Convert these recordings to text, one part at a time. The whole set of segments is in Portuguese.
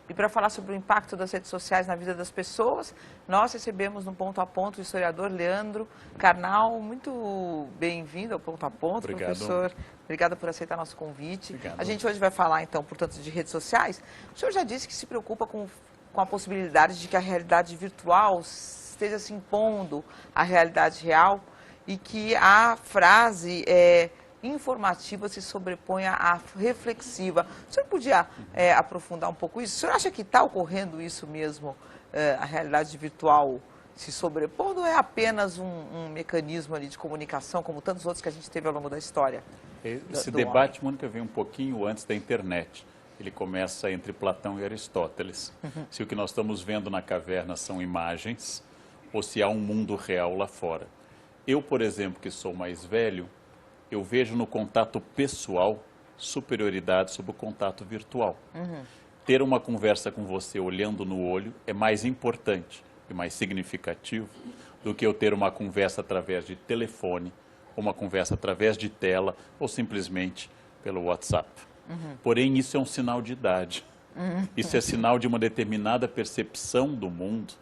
E para falar sobre o impacto das redes sociais na vida das pessoas, nós recebemos no Ponto a Ponto o historiador Leandro Carnal. Muito bem-vindo ao Ponto a Ponto, Obrigado. professor. Obrigada por aceitar nosso convite. Obrigado. A gente hoje vai falar, então, portanto, de redes sociais. O senhor já disse que se preocupa com a possibilidade de que a realidade virtual esteja se impondo à realidade real e que a frase informativa se sobreponha à reflexiva. O senhor podia aprofundar um pouco isso? O senhor acha que está ocorrendo isso mesmo, a realidade virtual se sobrepondo, ou é apenas um mecanismo ali de comunicação, como tantos outros que a gente teve ao longo da história? Esse debate, Mônica, vem um pouquinho antes da internet. Ele começa entre Platão e Aristóteles. Se o que nós estamos vendo na caverna são imagens, ou se há um mundo real lá fora. Eu, por exemplo, que sou mais velho, eu vejo no contato pessoal superioridade sobre o contato virtual. Ter uma conversa com você olhando no olho é mais importante e mais significativo do que eu ter uma conversa através de telefone, ou uma conversa através de tela, ou simplesmente pelo WhatsApp. Porém, isso é um sinal de idade. Isso é sinal de uma determinada percepção do mundo,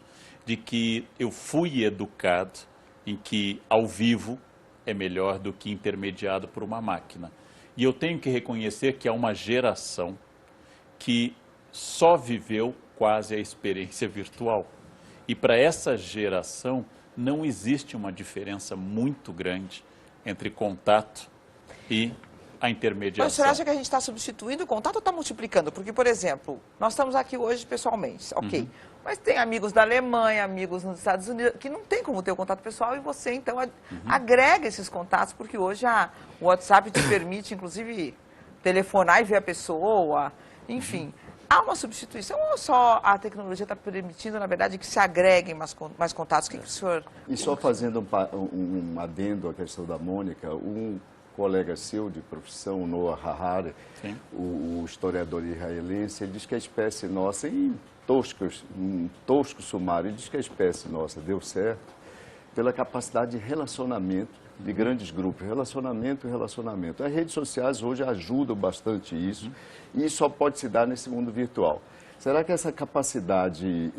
de que eu fui educado em que ao vivo é melhor do que intermediado por uma máquina. E eu tenho que reconhecer que há uma geração que só viveu quase a experiência virtual. E para essa geração não existe uma diferença muito grande entre contato e a intermediação. Mas o senhor acha que a gente está substituindo o contato ou está multiplicando? Porque, por exemplo, nós estamos aqui hoje pessoalmente, ok. Mas tem amigos da Alemanha, amigos nos Estados Unidos, que não tem como ter o contato pessoal e você, então, agrega esses contatos, porque hoje o WhatsApp te permite, inclusive, telefonar e ver a pessoa, enfim. Há uma substituição ou só a tecnologia está permitindo, na verdade, que se agreguem mais contatos? O que o senhor... E só fazendo um adendo à questão da Mônica, um colega seu de profissão, Noah Harari, o historiador israelense, ele diz que a espécie nossa, em tosco sumário, ele diz que a espécie nossa deu certo pela capacidade de relacionamento de grandes grupos, relacionamento. As redes sociais hoje ajudam bastante isso, e isso só pode se dar nesse mundo virtual. Será que essa capacidade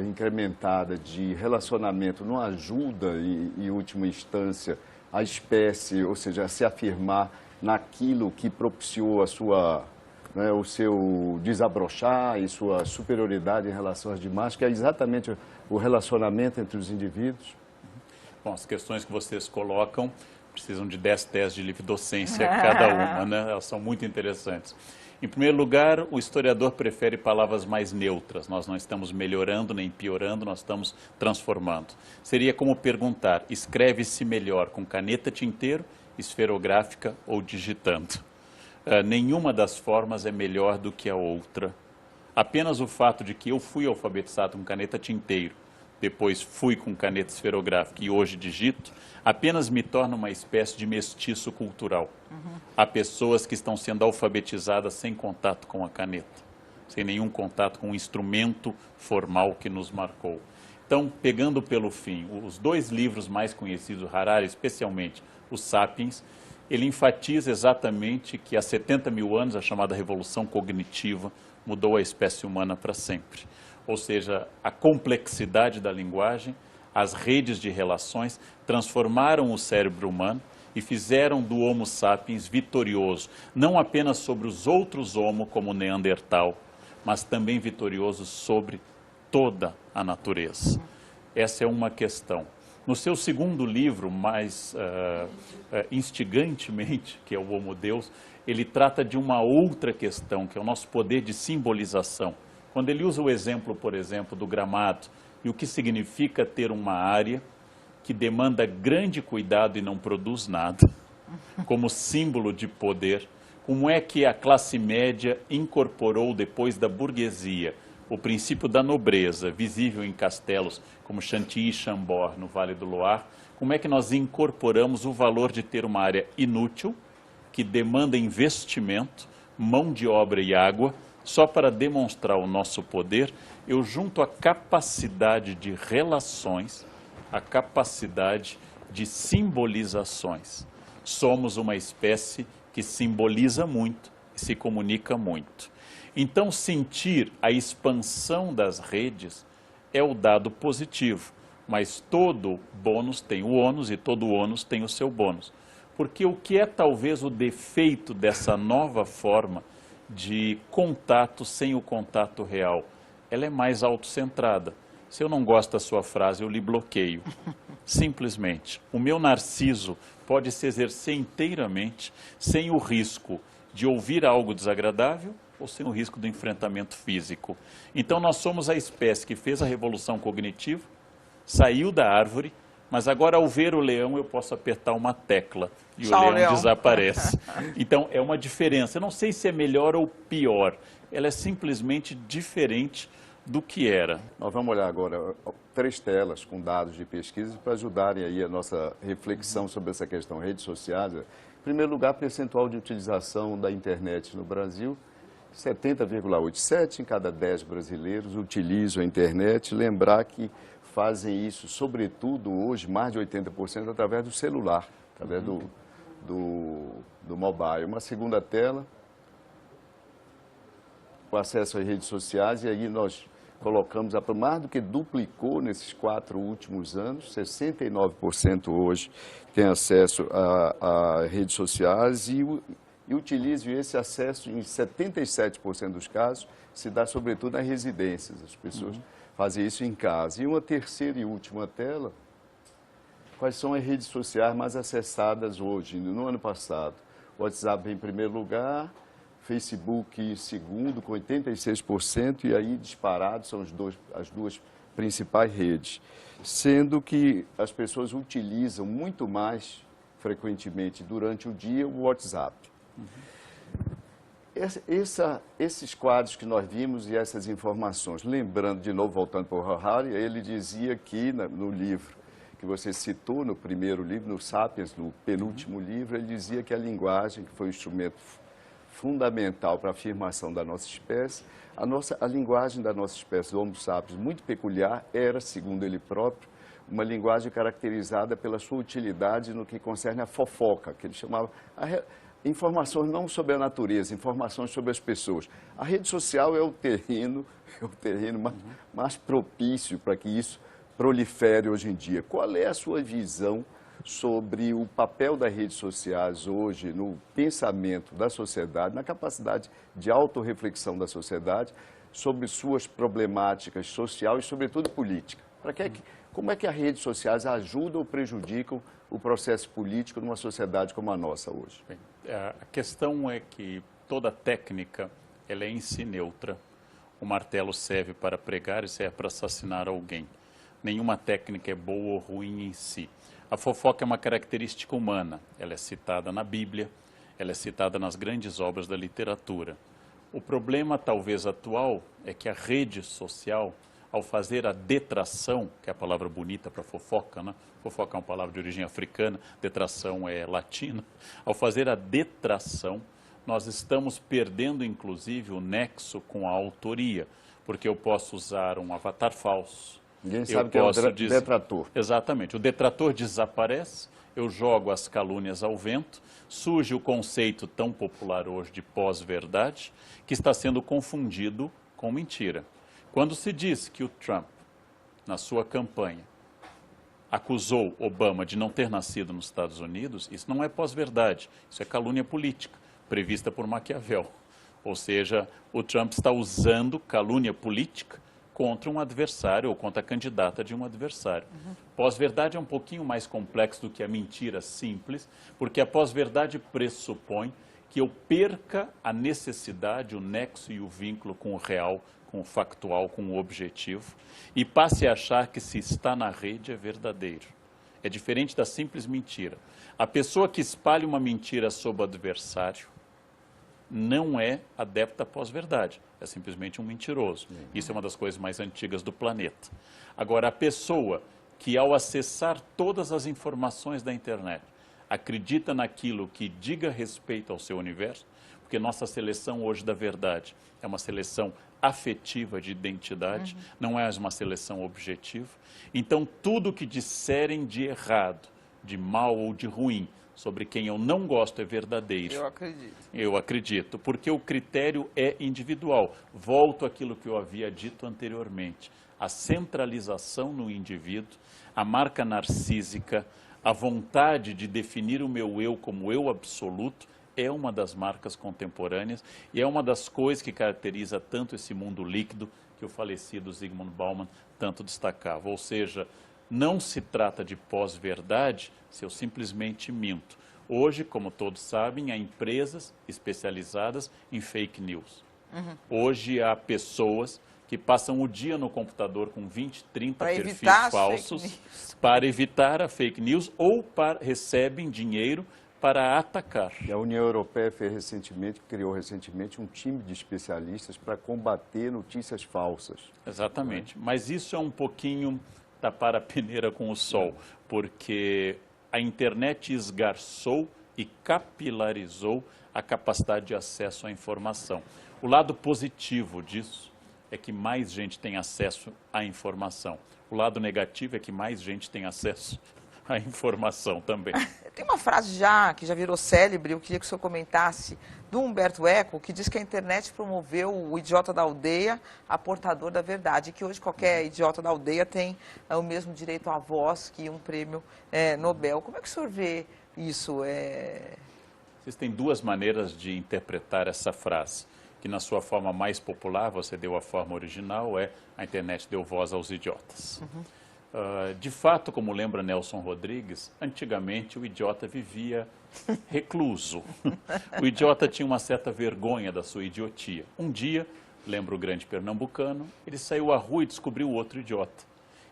incrementada de relacionamento não ajuda, em última instância, a espécie, ou seja, a se afirmar naquilo que propiciou o seu desabrochar e sua superioridade em relação às demais, que é exatamente o relacionamento entre os indivíduos? Bom, as questões que vocês colocam precisam de 10 teses de livre docência cada uma, né? Elas são muito interessantes. Em primeiro lugar, o historiador prefere palavras mais neutras. Nós não estamos melhorando nem piorando, nós estamos transformando. Seria como perguntar, escreve-se melhor com caneta tinteiro, esferográfica ou digitando? Nenhuma das formas é melhor do que a outra. Apenas o fato de que eu fui alfabetizado com caneta tinteiro, depois fui com caneta esferográfica e hoje digito, apenas me torna uma espécie de mestiço cultural. Há pessoas que estão sendo alfabetizadas sem contato com a caneta, sem nenhum contato com o instrumento formal que nos marcou. Então, pegando pelo fim, os dois livros mais conhecidos do Harari, especialmente o Sapiens, ele enfatiza exatamente que há 70 mil anos a chamada revolução cognitiva mudou a espécie humana para sempre. Ou seja, a complexidade da linguagem, as redes de relações transformaram o cérebro humano e fizeram do Homo sapiens vitorioso, não apenas sobre os outros Homo, como o Neandertal, mas também vitorioso sobre toda a natureza. Essa é uma questão. No seu segundo livro, mais instigantemente, que é o Homo Deus, ele trata de uma outra questão, que é o nosso poder de simbolização. Quando ele usa o exemplo, por exemplo, do gramado, e o que significa ter uma área que demanda grande cuidado e não produz nada, como símbolo de poder, como é que a classe média incorporou depois da burguesia o princípio da nobreza, visível em castelos como Chantilly e Chambord, no Vale do Loire, como é que nós incorporamos o valor de ter uma área inútil, que demanda investimento, mão de obra e água, só para demonstrar o nosso poder, eu junto a capacidade de relações, a capacidade de simbolizações. Somos uma espécie que simboliza muito e se comunica muito. Então, sentir a expansão das redes é o dado positivo, mas todo bônus tem o ônus e todo ônus tem o seu bônus. Porque o que é talvez o defeito dessa nova forma de contato sem o contato real? Ela é mais autocentrada. Se eu não gosto da sua frase, eu lhe bloqueio. Simplesmente. O meu narciso pode se exercer inteiramente sem o risco de ouvir algo desagradável ou sem o risco do enfrentamento físico. Então nós somos a espécie que fez a revolução cognitiva, saiu da árvore, mas agora ao ver o leão eu posso apertar uma tecla e o leão desaparece. Então é uma diferença. Eu não sei se é melhor ou pior, ela é simplesmente diferente do que era. Nós vamos olhar agora 3 telas com dados de pesquisa para ajudarem aí a nossa reflexão sobre essa questão redes sociais. Em primeiro lugar, percentual de utilização da internet no Brasil, 70,87 em cada 10 brasileiros utilizam a internet. Lembrar que fazem isso, sobretudo hoje, mais de 80% através do celular, através do mobile. Uma segunda tela, o acesso às redes sociais, e aí nós colocamos, mais do que duplicou nesses 4 últimos anos, 69% hoje tem acesso a redes sociais e utilizam esse acesso em 77% dos casos, se dá sobretudo nas residências, as pessoas fazem isso em casa. E uma terceira e última tela, quais são as redes sociais mais acessadas hoje, no ano passado? O WhatsApp em primeiro lugar, Facebook em segundo, com 86%, e aí disparados são as duas principais redes. Sendo que as pessoas utilizam muito mais frequentemente durante o dia o WhatsApp. Esses quadros que nós vimos e essas informações, lembrando de novo, voltando para o Harari, ele dizia que no livro que você citou, no primeiro livro, no Sapiens, no penúltimo livro, ele dizia que a linguagem, que foi um instrumento fundamental para a afirmação da nossa espécie, a linguagem da nossa espécie, do Homo sapiens, muito peculiar, era, segundo ele próprio, uma linguagem caracterizada pela sua utilidade no que concerne a fofoca, que ele chamava informações não sobre a natureza, informações sobre as pessoas. A rede social é o terreno mais propício para que isso prolifere hoje em dia. Qual é a sua visão sobre o papel das redes sociais hoje no pensamento da sociedade, na capacidade de autorreflexão da sociedade sobre suas problemáticas social e, sobretudo, política? Como é que as redes sociais ajudam ou prejudicam o processo político numa sociedade como a nossa hoje? Bem, a questão é que toda técnica ela é em si neutra. O martelo serve para pregar e serve para assassinar alguém. Nenhuma técnica é boa ou ruim em si. A fofoca é uma característica humana. Ela é citada na Bíblia, ela é citada nas grandes obras da literatura. O problema, talvez atual, é que a rede social, ao fazer a detração, que é a palavra bonita para fofoca, né? Fofoca é uma palavra de origem africana, detração é latina. Ao fazer a detração, nós estamos perdendo, inclusive, o nexo com a autoria, porque eu posso usar um avatar falso. Ninguém sabe que é o detrator. Exatamente. O detrator desaparece, eu jogo as calúnias ao vento, surge o conceito tão popular hoje de pós-verdade, que está sendo confundido com mentira. Quando se diz que o Trump, na sua campanha, acusou Obama de não ter nascido nos Estados Unidos, isso não é pós-verdade, isso é calúnia política, prevista por Maquiavel. Ou seja, o Trump está usando calúnia política contra um adversário ou contra a candidata de um adversário. Pós-verdade é um pouquinho mais complexo do que a mentira simples, porque a pós-verdade pressupõe que eu perca a necessidade, o nexo e o vínculo com o real, com o factual, com o objetivo, e passe a achar que se está na rede é verdadeiro. É diferente da simples mentira. A pessoa que espalha uma mentira sobre o adversário não é adepto à pós-verdade, é simplesmente um mentiroso. Isso é uma das coisas mais antigas do planeta. Agora, a pessoa que ao acessar todas as informações da internet, acredita naquilo que diga respeito ao seu universo, porque nossa seleção hoje da verdade é uma seleção afetiva de identidade, não é uma seleção objetiva. Então, tudo que disserem de errado, de mal ou de ruim sobre quem eu não gosto é verdadeiro. Eu acredito. Eu acredito, porque o critério é individual. Volto àquilo que eu havia dito anteriormente. A centralização no indivíduo, a marca narcísica, a vontade de definir o meu eu como eu absoluto, é uma das marcas contemporâneas e é uma das coisas que caracteriza tanto esse mundo líquido que o falecido Zygmunt Bauman tanto destacava. Ou seja, não se trata de pós-verdade se eu simplesmente minto. Hoje, como todos sabem, há empresas especializadas em fake news. Hoje há pessoas que passam o dia no computador com 20, 30 perfis falsos para evitar a fake news ou recebem dinheiro para atacar. E a União Europeia criou recentemente um time de especialistas para combater notícias falsas. Exatamente, mas isso é um pouquinho tapar a peneira com o sol, porque a internet esgarçou e capilarizou a capacidade de acesso à informação. O lado positivo disso é que mais gente tem acesso à informação. O lado negativo é que mais gente tem acesso à informação também. Tem uma frase que já virou célebre, eu queria que o senhor comentasse, do Humberto Eco, que diz que a internet promoveu o idiota da aldeia a portador da verdade, e que hoje qualquer idiota da aldeia tem o mesmo direito à voz que um prêmio Nobel. Como é que o senhor vê isso? Existem duas maneiras de interpretar essa frase, que na sua forma mais popular, você deu a forma original, a internet deu voz aos idiotas. De fato, como lembra Nelson Rodrigues, antigamente o idiota vivia recluso. O idiota tinha uma certa vergonha da sua idiotia. Um dia, lembra o grande pernambucano, ele saiu à rua e descobriu outro idiota.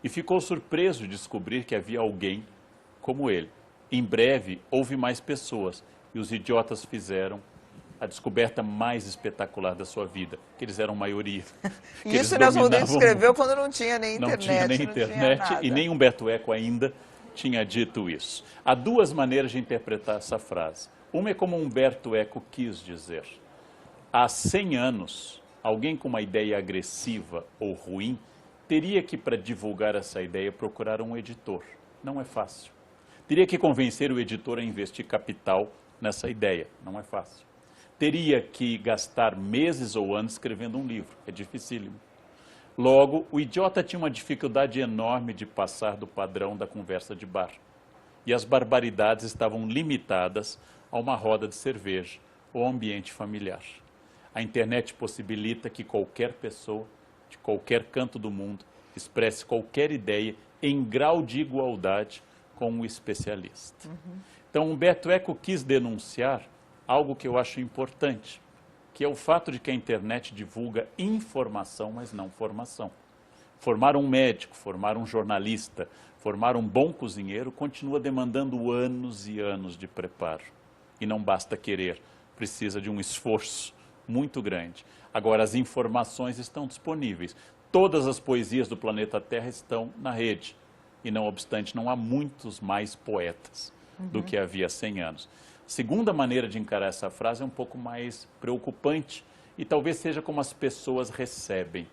E ficou surpreso de descobrir que havia alguém como ele. Em breve, houve mais pessoas e os idiotas fizeram a descoberta mais espetacular da sua vida, que eles eram maioria. E isso o Nelson Rodrigues escreveu quando não tinha nem internet. Não tinha nem internet e nem Humberto Eco ainda tinha dito isso. Há duas maneiras de interpretar essa frase. Uma é como Humberto Eco quis dizer. Há 100 anos, alguém com uma ideia agressiva ou ruim teria que, para divulgar essa ideia, procurar um editor. Não é fácil. Teria que convencer o editor a investir capital nessa ideia. Não é fácil. Teria que gastar meses ou anos escrevendo um livro. É dificílimo. Logo, o idiota tinha uma dificuldade enorme de passar do padrão da conversa de bar. E as barbaridades estavam limitadas a uma roda de cerveja ou ambiente familiar. A internet possibilita que qualquer pessoa, de qualquer canto do mundo, expresse qualquer ideia em grau de igualdade com um especialista. Então, Humberto Eco quis denunciar algo que eu acho importante, que é o fato de que a internet divulga informação, mas não formação. Formar um médico, formar um jornalista, formar um bom cozinheiro continua demandando anos e anos de preparo. E não basta querer, precisa de um esforço muito grande. Agora, as informações estão disponíveis. Todas as poesias do planeta Terra estão na rede. E, não obstante, não há muitos mais poetas do que havia há 100 anos. Segunda maneira de encarar essa frase é um pouco mais preocupante e talvez seja como as pessoas recebem.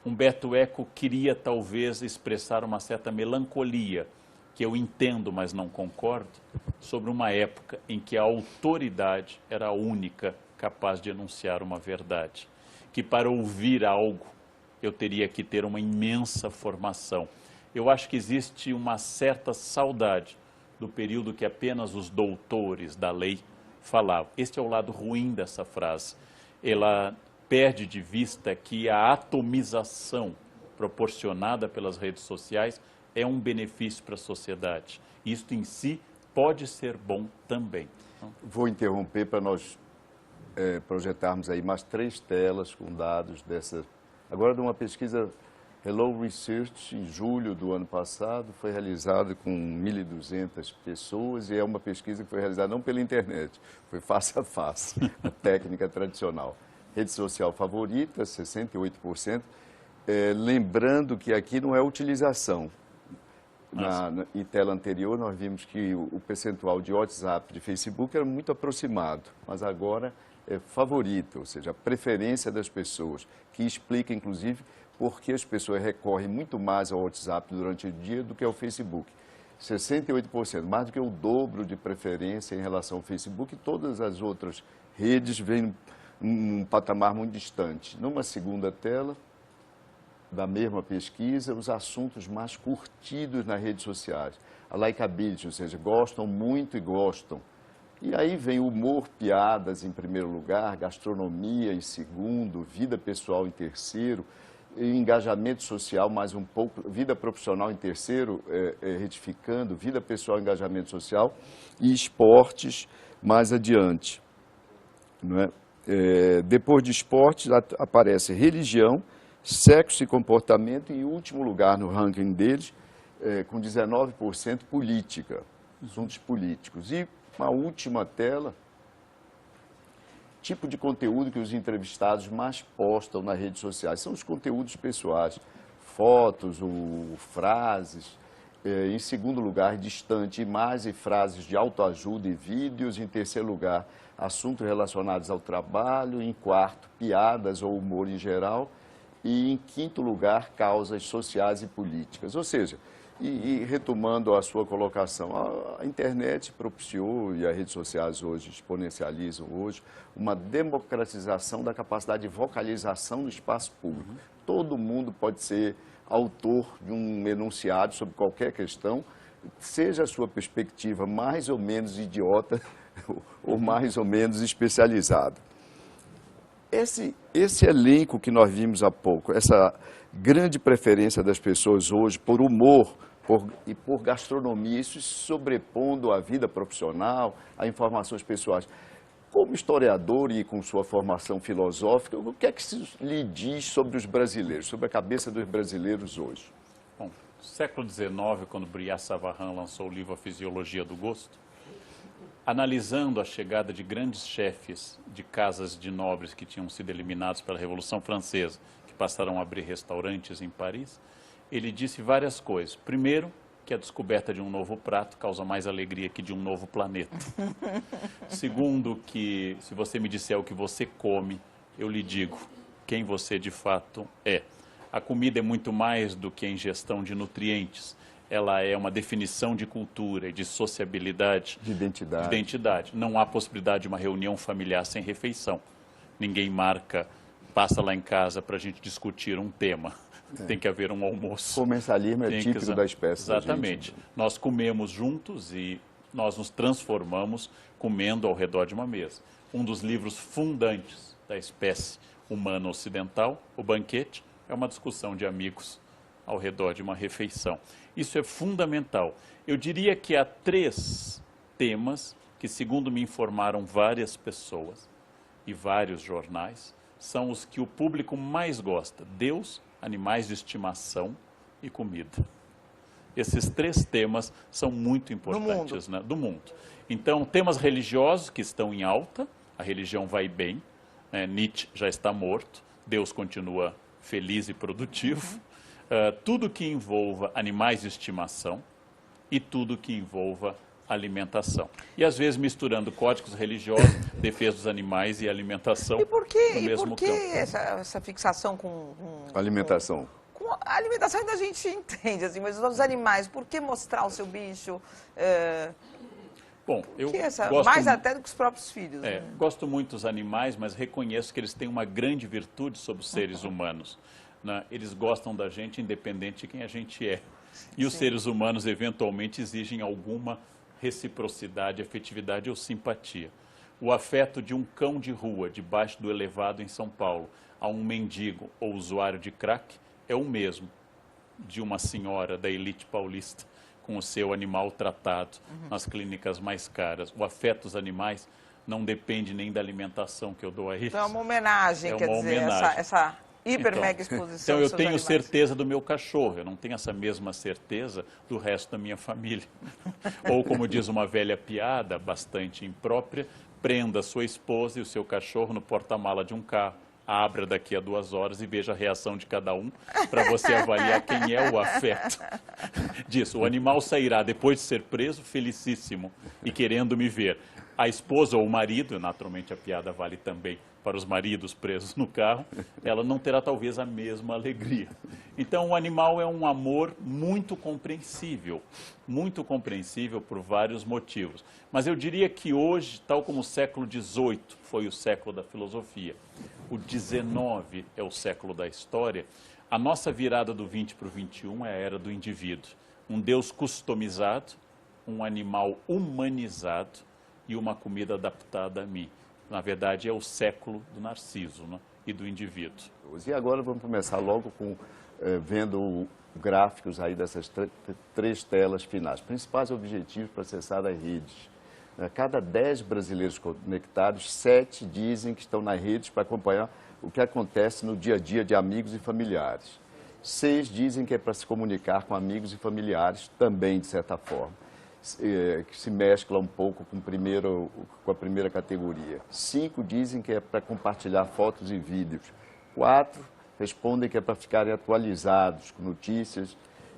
Humberto Eco queria talvez expressar uma certa melancolia, que eu entendo, mas não concordo, sobre uma época em que a autoridade era a única capaz de enunciar uma verdade. Que para ouvir algo eu teria que ter uma imensa formação. Eu acho que existe uma certa saudade do período que apenas os doutores da lei falavam. Este é o lado ruim dessa frase. Ela perde de vista que a atomização proporcionada pelas redes sociais é um benefício para a sociedade. Isto em si pode ser bom também. Vou interromper para nós projetarmos aí mais 3 telas com dados dessa... Agora, de uma pesquisa Hello Research, em julho do ano passado, foi realizada com 1.200 pessoas e é uma pesquisa que foi realizada não pela internet, foi face a face, a técnica tradicional. Rede social favorita, 68%, lembrando que aqui não é utilização. Em tela anterior, nós vimos que o percentual de WhatsApp, de Facebook, era muito aproximado, mas agora é favorita, ou seja, a preferência das pessoas, que explica, inclusive, porque as pessoas recorrem muito mais ao WhatsApp durante o dia do que ao Facebook. 68%, mais do que o dobro de preferência em relação ao Facebook, e todas as outras redes vêm num patamar muito distante. Numa segunda tela, da mesma pesquisa, os assuntos mais curtidos nas redes sociais. A likability, ou seja, gostam muito e gostam. E aí vem humor, piadas em primeiro lugar, gastronomia em segundo, vida pessoal em terceiro, engajamento social mais um pouco, vida profissional em terceiro, retificando, vida pessoal, engajamento social, e esportes mais adiante. Não é? Depois de esportes aparece religião, sexo e comportamento, e em último lugar no ranking deles, com 19%, política, assuntos políticos. E uma última tela, tipo de conteúdo que os entrevistados mais postam nas redes sociais. São os conteúdos pessoais, fotos, frases. Em segundo lugar, distante, imagens e frases de autoajuda e vídeos. Em terceiro lugar, assuntos relacionados ao trabalho. Em quarto, piadas ou humor em geral. E em quinto lugar, causas sociais e políticas. Ou seja, e retomando a sua colocação, a internet propiciou, e as redes sociais hoje exponencializam hoje, uma democratização da capacidade de vocalização do espaço público. Todo mundo pode ser autor de um enunciado sobre qualquer questão, seja a sua perspectiva mais ou menos idiota ou mais ou menos especializada. Esse elenco que nós vimos há pouco, essa grande preferência das pessoas hoje por humor e por gastronomia, isso se sobrepondo à vida profissional, a informações pessoais. Como historiador e com sua formação filosófica, o que é que se lhe diz sobre os brasileiros, sobre a cabeça dos brasileiros hoje? Bom, no século XIX, quando Brillat Savarin lançou o livro A Fisiologia do Gosto, analisando a chegada de grandes chefes de casas de nobres que tinham sido eliminados pela Revolução Francesa, que passaram a abrir restaurantes em Paris, ele disse várias coisas. Primeiro, que a descoberta de um novo prato causa mais alegria que de um novo planeta. Segundo, que se você me disser o que você come, eu lhe digo quem você de fato é. A comida é muito mais do que a ingestão de nutrientes. Ela é uma definição de cultura e de sociabilidade. De identidade. Não há possibilidade de uma reunião familiar sem refeição. Ninguém marca, passa lá em casa para a gente discutir um tema. Tem que haver um almoço. O comensalismo é típico da espécie. Exatamente. Da gente. Nós comemos juntos e nós nos transformamos comendo ao redor de uma mesa. Um dos livros fundantes da espécie humana ocidental, O Banquete, é uma discussão de amigos ao redor de uma refeição. Isso é fundamental. Eu diria que há 3 temas que, segundo me informaram várias pessoas e vários jornais, são os que o público mais gosta: Deus, animais de estimação e comida. Esses 3 temas são muito importantes do mundo. Então, temas religiosos que estão em alta, a religião vai bem, né? Nietzsche já está morto, Deus continua feliz e produtivo. Tudo que envolva animais de estimação e tudo que envolva alimentação. E às vezes misturando códigos religiosos, defesa dos animais e alimentação no mesmo campo. Essa fixação com alimentação? Com a alimentação ainda a gente entende, assim, mas os animais, por que mostrar o seu bicho? Bom, eu gosto mais até do que os próprios filhos. Né? Gosto muito dos animais, mas reconheço que eles têm uma grande virtude sobre os seres humanos. Né? Eles gostam da gente independente de quem a gente é. E os seres humanos eventualmente exigem alguma reciprocidade, afetividade ou simpatia. O afeto de um cão de rua debaixo do elevado em São Paulo a um mendigo ou usuário de crack é o mesmo de uma senhora da elite paulista com o seu animal tratado nas clínicas mais caras. O afeto dos animais não depende nem da alimentação que eu dou a eles. Então é uma homenagem, quer dizer, essa mega exposição. Então eu tenho animais. certeza do meu cachorro, eu não tenho essa mesma certeza do resto da minha família. Ou como diz uma velha piada, bastante imprópria, prenda sua esposa e o seu cachorro no porta-mala de um carro. Abra daqui a 2 horas e veja a reação de cada um para você avaliar quem é o afeto disso. O animal sairá depois de ser preso felicíssimo e querendo me ver. a esposa ou o marido, naturalmente a piada vale também para os maridos presos no carro, ela não terá talvez a mesma alegria. Então o animal é um amor muito compreensível por vários motivos. Mas eu diria que hoje, tal como o século XVIII foi o século da filosofia, o XIX é o século da história, a nossa virada do 20 para o 21 é a era do indivíduo. Um Deus customizado, um animal humanizado e uma comida adaptada a mim. Na verdade, é o século do Narciso, né? E do indivíduo. E agora vamos começar logo com vendo gráficos aí dessas três telas finais. Principais objetivos para acessar as redes. Cada 10 brasileiros conectados, 7 dizem que estão nas redes para acompanhar o que acontece no dia a dia de amigos e familiares. 6 dizem que é para se comunicar com amigos e familiares, também de certa forma. Que se mescla um pouco com a primeira categoria. 5 dizem que é para compartilhar fotos e vídeos. 4 respondem que é para ficarem atualizados com notícias.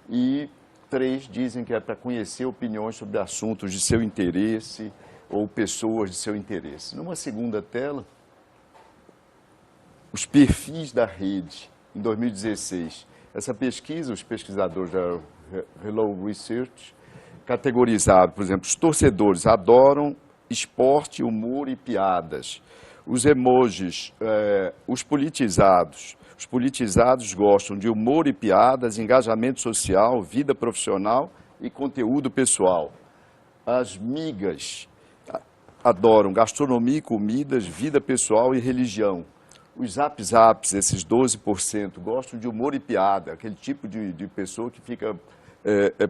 E 3 dizem que é para conhecer opiniões sobre assuntos de seu interesse ou pessoas de seu interesse. Numa segunda tela, os perfis da rede, em 2016. Essa pesquisa, os pesquisadores da Hello Research, categorizado, por exemplo, os torcedores adoram esporte, humor e piadas. Os emojis, os politizados gostam de humor e piadas, engajamento social, vida profissional e conteúdo pessoal. As migas adoram gastronomia e comidas, vida pessoal e religião. Os zaps, esses 12%, gostam de humor e piada, aquele tipo de pessoa que fica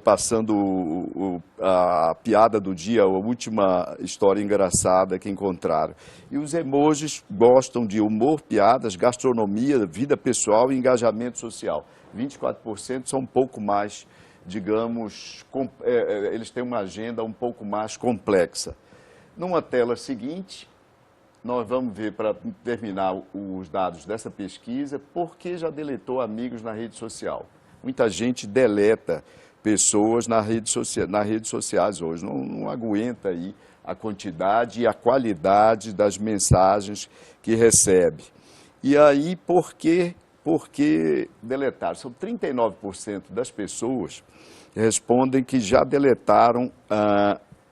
passando a piada do dia, a última história engraçada que encontraram. E os emojis gostam de humor, piadas, gastronomia, vida pessoal e engajamento social. 24% são um pouco mais, digamos, eles têm uma agenda um pouco mais complexa. Numa tela seguinte, nós vamos ver, para terminar os dados dessa pesquisa, por que já deletou amigos na rede social. Muita gente deleta pessoas nas redes sociais hoje, não aguenta aí a quantidade e a qualidade das mensagens que recebe. E aí, por que deletar? São 39% das pessoas que respondem que já deletaram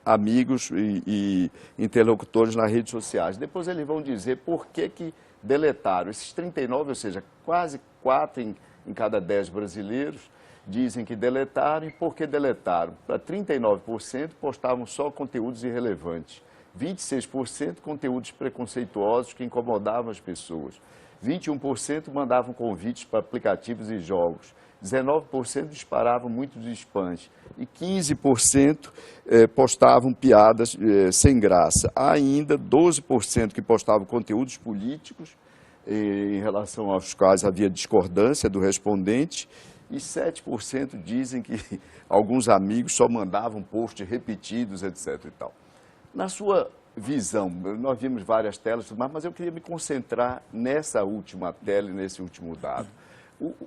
amigos e interlocutores nas redes sociais. Depois eles vão dizer por que deletaram. Esses 39, ou seja, quase 4 em cada 10 brasileiros, dizem que deletaram. E por que deletaram? Para 39% postavam só conteúdos irrelevantes. 26% conteúdos preconceituosos que incomodavam as pessoas. 21% mandavam convites para aplicativos e jogos. 19% disparavam muitos spams. E 15% postavam piadas sem graça. Há ainda 12% que postavam conteúdos políticos, em relação aos quais havia discordância do respondente, e 7% dizem que alguns amigos só mandavam posts repetidos, etc. e tal. Na sua visão, nós vimos várias telas, mas eu queria me concentrar nessa última tela e nesse último dado.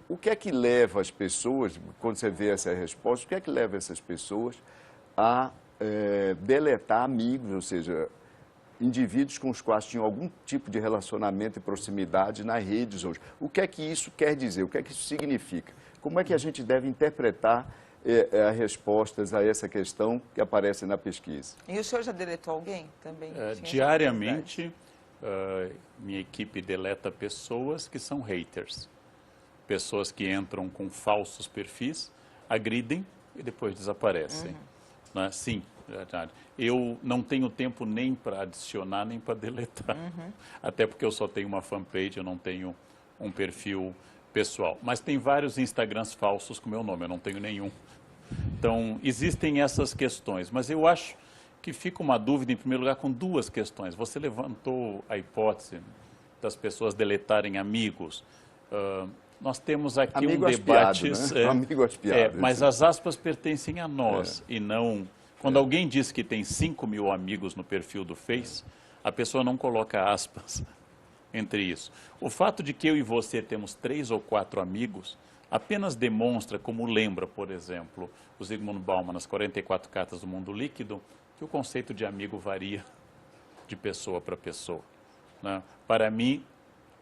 O que é que leva as pessoas, quando você vê essa resposta, o que é que leva essas pessoas a deletar amigos, ou seja, indivíduos com os quais tinham algum tipo de relacionamento e proximidade nas redes hoje? O que é que isso quer dizer? O que é que isso significa? Como é que a gente deve interpretar as respostas a essa questão que aparece na pesquisa? E o senhor já deletou alguém também? Diariamente, minha equipe deleta pessoas que são haters. Pessoas que entram com falsos perfis, agridem e depois desaparecem. Né? Sim, verdade. Eu não tenho tempo nem para adicionar, nem para deletar. Até porque eu só tenho uma fanpage, eu não tenho um perfil pessoal. Mas tem vários Instagrams falsos com meu nome, eu não tenho nenhum. Então, existem essas questões. Mas eu acho que fica uma dúvida, em primeiro lugar, com duas questões. Você levantou a hipótese das pessoas deletarem amigos. Nós temos aqui amigo um debate... Piadas, né? Amigo às piadas. Mas as aspas pertencem a nós e não... Quando alguém diz que tem 5.000 amigos no perfil do Face, a pessoa não coloca aspas entre isso. O fato de que eu e você temos 3 ou 4 amigos apenas demonstra, como lembra, por exemplo, o Zygmunt Bauman nas 44 Cartas do Mundo Líquido, que o conceito de amigo varia de pessoa para pessoa, né? Para mim,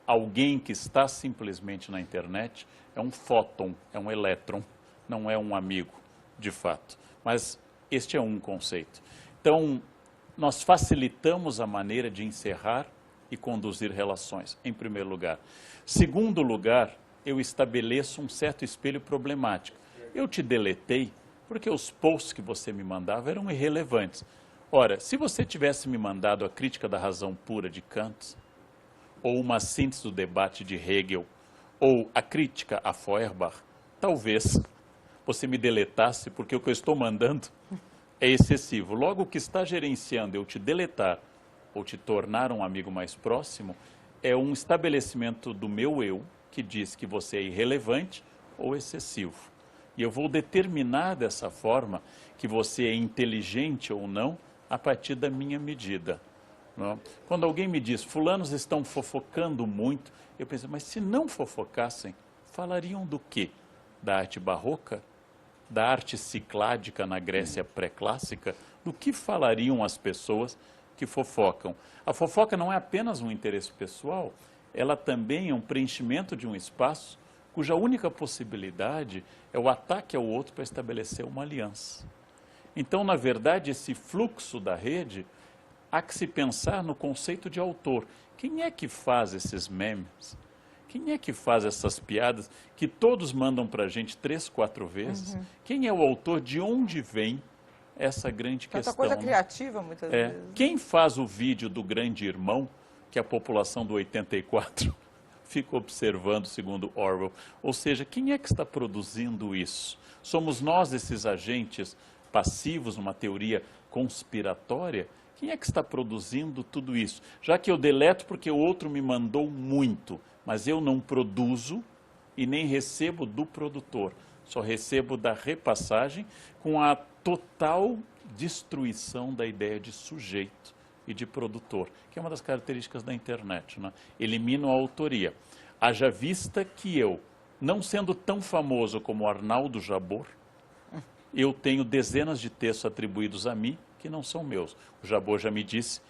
alguém que está simplesmente na internet é um fóton, é um elétron, não é um amigo, de fato. Mas este é um conceito. Então, nós facilitamos a maneira de encerrar e conduzir relações, em primeiro lugar. Segundo lugar, eu estabeleço um certo espelho problemático. Eu te deletei porque os posts que você me mandava eram irrelevantes. Ora, se você tivesse me mandado a crítica da razão pura de Kant, ou uma síntese do debate de Hegel, ou a crítica a Feuerbach, talvez você me deletasse, porque o que eu estou mandando é excessivo. Logo, o que está gerenciando eu te deletar ou te tornar um amigo mais próximo é um estabelecimento do meu eu, que diz que você é irrelevante ou excessivo. E eu vou determinar dessa forma que você é inteligente ou não a partir da minha medida. Não? Quando alguém me diz, fulanos estão fofocando muito, eu penso, mas se não fofocassem, falariam do quê? Da arte barroca? Da arte cicládica na Grécia pré-clássica? Do que falariam as pessoas que fofocam? A fofoca não é apenas um interesse pessoal, ela também é um preenchimento de um espaço cuja única possibilidade é o ataque ao outro para estabelecer uma aliança. Então, na verdade, esse fluxo da rede, há que se pensar no conceito de autor. Quem é que faz esses memes? Quem é que faz essas piadas que todos mandam para a gente 3, 4 vezes? Quem é o autor? De onde vem essa grande questão? Tanta coisa criativa, muitas vezes. Quem faz o vídeo do Grande Irmão, que a população do 84 fica observando, segundo Orwell? Ou seja, quem é que está produzindo isso? Somos nós esses agentes passivos numa teoria conspiratória? Quem é que está produzindo tudo isso? Já que eu deleto porque o outro me mandou muito, mas eu não produzo e nem recebo do produtor. Só recebo da repassagem com a total destruição da ideia de sujeito e de produtor, que é uma das características da internet, né? Elimino a autoria. Haja vista que eu, não sendo tão famoso como Arnaldo Jabor, eu tenho dezenas de textos atribuídos a mim que não são meus. O Jabor já me disse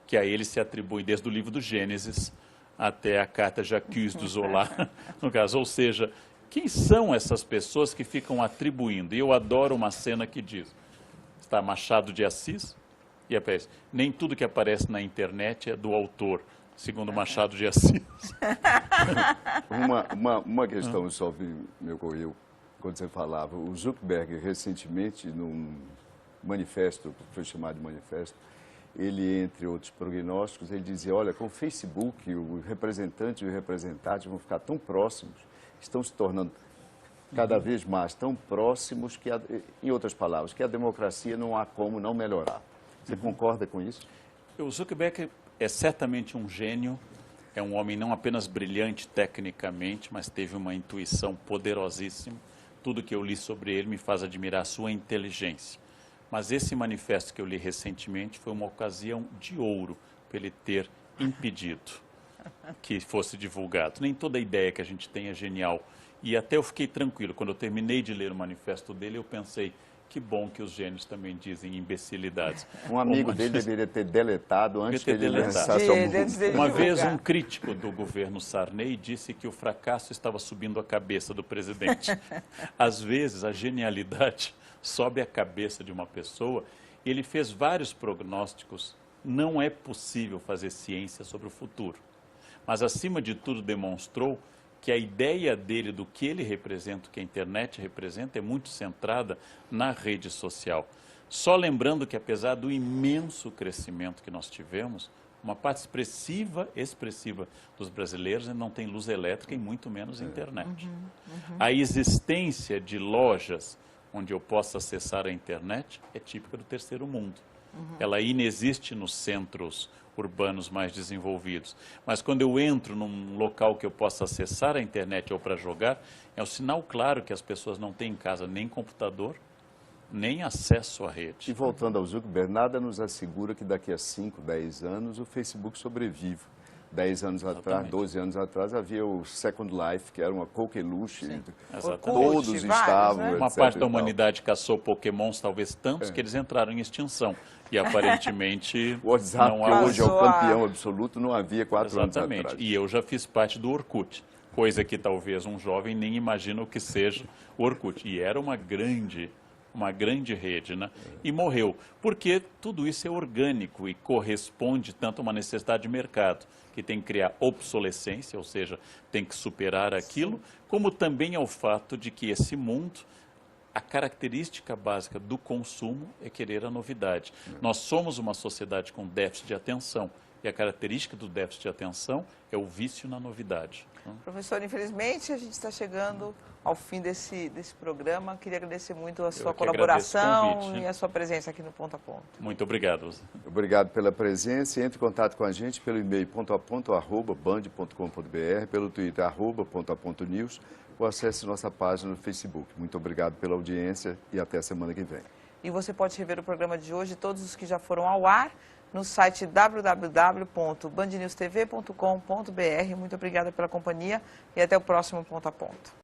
que a ele se atribui desde o livro do Gênesis até a carta J'accuse do Zola, no caso. Ou seja, quem são essas pessoas que ficam atribuindo? E eu adoro uma cena que diz, está Machado de Assis, e aparece, nem tudo que aparece na internet é do autor, segundo Machado de Assis. Uma questão só me ocorreu quando você falava. O Zuckerberg, recentemente, num manifesto, que foi chamado de manifesto, ele, entre outros prognósticos, ele dizia, olha, com o Facebook, o representante e o representante vão ficar tão próximos, estão se tornando cada vez mais tão próximos, que, em outras palavras, que a democracia não há como não melhorar. Você concorda com isso? O Zuckerberg é certamente um gênio, é um homem não apenas brilhante tecnicamente, mas teve uma intuição poderosíssima. Tudo que eu li sobre ele me faz admirar a sua inteligência. Mas esse manifesto que eu li recentemente foi uma ocasião de ouro para ele ter impedido que fosse divulgado. Nem toda ideia que a gente tem é genial. E até eu fiquei tranquilo. Quando eu terminei de ler o manifesto dele, eu pensei, que bom que os gênios também dizem imbecilidades. Um amigo dele deveria ter deletado antes que ele lançasse ao mundo. Uma vez um crítico do governo Sarney disse que o fracasso estava subindo a cabeça do presidente. Às vezes, a genialidade sobe a cabeça de uma pessoa. Ele fez vários prognósticos. Não é possível fazer ciência sobre o futuro. Mas, acima de tudo, demonstrou que a ideia dele do que ele representa, o que a internet representa, é muito centrada na rede social. Só lembrando que, apesar do imenso crescimento que nós tivemos, uma parte expressiva dos brasileiros não tem luz elétrica e muito menos internet. A existência de lojas onde eu possa acessar a internet é típica do terceiro mundo. Ela inexiste nos centros urbanos mais desenvolvidos. Mas quando eu entro num local que eu possa acessar a internet ou para jogar, é um sinal claro que as pessoas não têm em casa nem computador, nem acesso à rede. E voltando ao Zuckerberg, nada nos assegura que daqui a 5, 10 anos o Facebook sobreviva. 10 anos atrás, 12 anos atrás, havia o Second Life, que era uma coqueluche. Todos estavam, né? Uma parte da humanidade caçou pokémons, talvez tantos, que eles entraram em extinção. E aparentemente o WhatsApp, não que há hoje é o campeão absoluto, não havia 4 anos Exatamente. atrás. E eu já fiz parte do Orkut, coisa que talvez um jovem nem imagina o que seja o Orkut. E era uma grande rede, né? E morreu, porque tudo isso é orgânico e corresponde tanto a uma necessidade de mercado, que tem que criar obsolescência, ou seja, tem que superar aquilo, como também ao fato de que esse mundo, a característica básica do consumo é querer a novidade. Nós somos uma sociedade com déficit de atenção, e a característica do déficit de atenção é o vício na novidade. Professor, infelizmente a gente está chegando ao fim desse programa. Queria agradecer muito a sua colaboração e a sua presença aqui no Ponto a Ponto. Muito obrigado. Obrigado pela presença e entre em contato com a gente pelo e-mail pontoaponto@band.com.br, pelo Twitter @pontoapontonews ou acesse nossa página no Facebook. Muito obrigado pela audiência e até a semana que vem. E você pode rever o programa de hoje, todos os que já foram ao ar, no site www.bandnewstv.com.br. Muito obrigada pela companhia e até o próximo Ponto a Ponto.